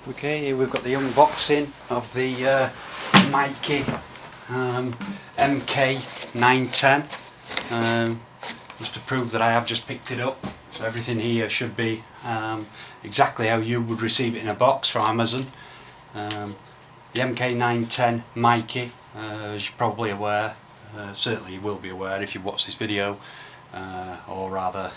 Okay, here we've got the unboxing of the Meike Mk 910, just to prove that I have just picked it up. So everything here should be exactly how you would receive it in a box from Amazon. The Mk 910 Meike, as you're probably aware, certainly you will be aware if you've watched this video, or rather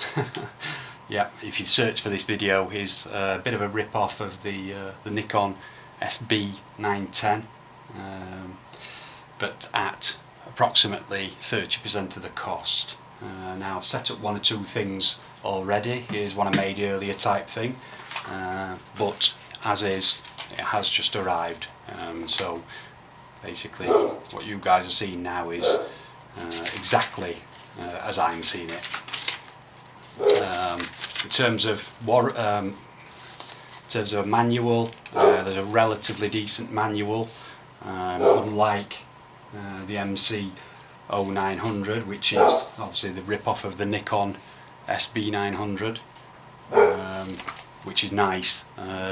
yeah, if you search for this video, is a bit of a rip-off of the Nikon SB 910, but at approximately 30% of the cost. Now I've set up one or two things already. Here's one I made earlier type thing, but as is, it has just arrived. So basically what you guys are seeing now is exactly as I'm seeing it. In terms of a manual, there's a relatively decent manual, unlike the MC0900, which is obviously the rip-off of the Nikon SB 900, which is nice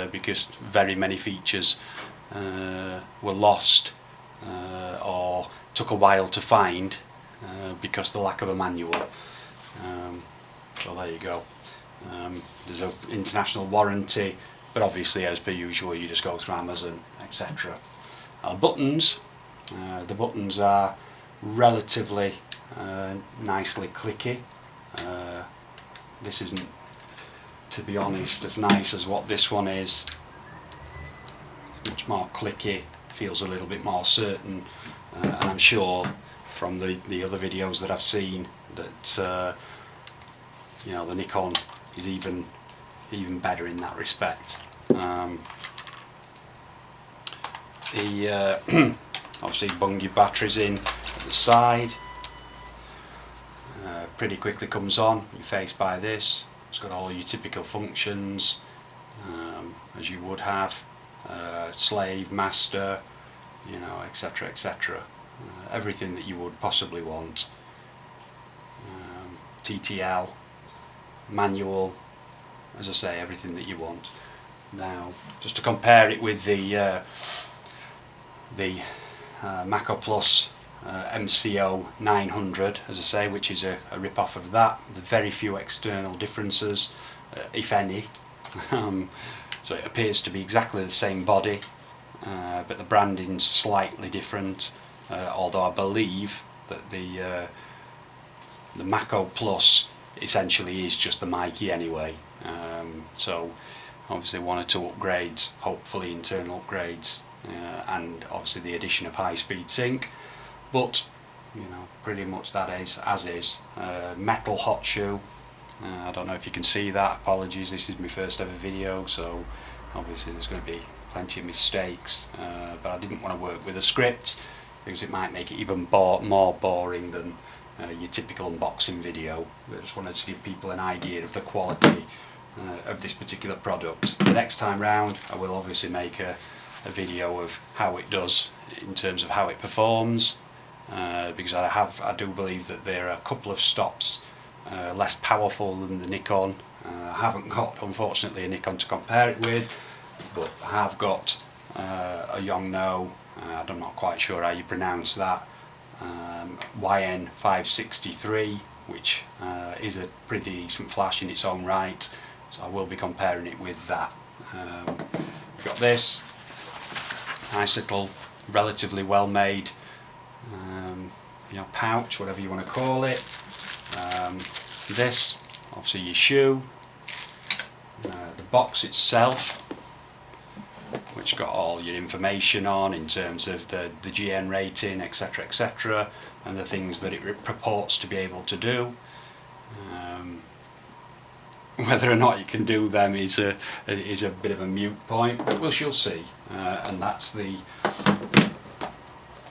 because very many features were lost or took a while to find because of the lack of a manual. So there you go. There's an international warranty, but obviously as per usual you just go through Amazon, etc. Buttons, the buttons are relatively nicely clicky. This isn't, to be honest, as nice as what this one is. Much more clicky, feels a little bit more certain, and I'm sure from the other videos that I've seen that you know, the Nikon is even better in that respect. Obviously bung your batteries in at the side, pretty quickly comes on. You're faced by this. It's got all your typical functions, as you would have, slave, master, you know, etc, etc. Everything that you would possibly want. TTL, manual, as I say, everything that you want. Now, just to compare it with the Mk Plus MCO 900, as I say, which is a rip-off of that. There's very few external differences, if any. So it appears to be exactly the same body, but the branding's slightly different. Although I believe that the Mk Plus essentially is just the Meike anyway. So obviously one or two upgrades, hopefully internal upgrades, and obviously the addition of high-speed sync. But you know, pretty much that is as is. Metal hot shoe. I don't know if you can see that. Apologies, this is my first ever video, so obviously there's going to be plenty of mistakes. But I didn't want to work with a script because it might make it even more boring than your typical unboxing video. I just wanted to give people an idea of the quality of this particular product. The next time round I will obviously make a video of how it does in terms of how it performs, because I do believe that there are a couple of stops less powerful than the Nikon. I haven't got, unfortunately, a Nikon to compare it with, but I have got a Yongnuo, I'm not quite sure how you pronounce that, YN563, which is a pretty decent flash in its own right, so I will be comparing it with that. We've got this nice little, relatively well made you know, pouch, whatever you want to call it. This, obviously your shoe, the box itself, which got all your information on in terms of the GN rating, etc, etc, and the things that it purports to be able to do. Whether or not you can do them is a bit of a moot point, but we shall see. And that's the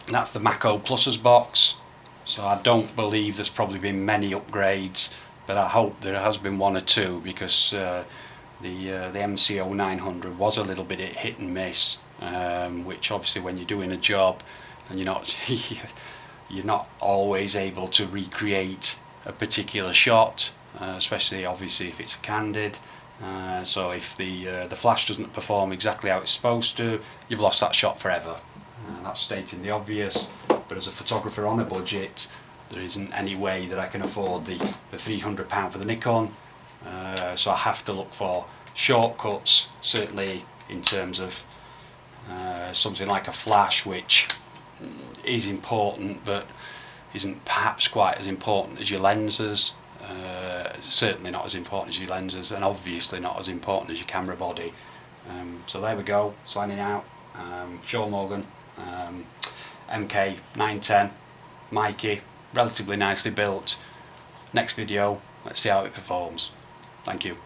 Mk Plus's box. So I don't believe there's probably been many upgrades, but I hope there has been one or two, because the MCO 900 was a little bit hit and miss, which obviously when you're doing a job and you're not always able to recreate a particular shot, especially obviously if it's candid, So if the flash doesn't perform exactly how it's supposed to, you've lost that shot forever. That's stating the obvious, but as a photographer on a budget, there isn't any way that I can afford the £300 for the Nikon, so I have to look for shortcuts, certainly in terms of something like a flash, which is important but isn't perhaps quite as important as your lenses, certainly not as important as your lenses, and obviously not as important as your camera body. So there we go, signing out. Sean Morgan, MK 910, Meike, relatively nicely built. Next video, let's see how it performs. Thank you.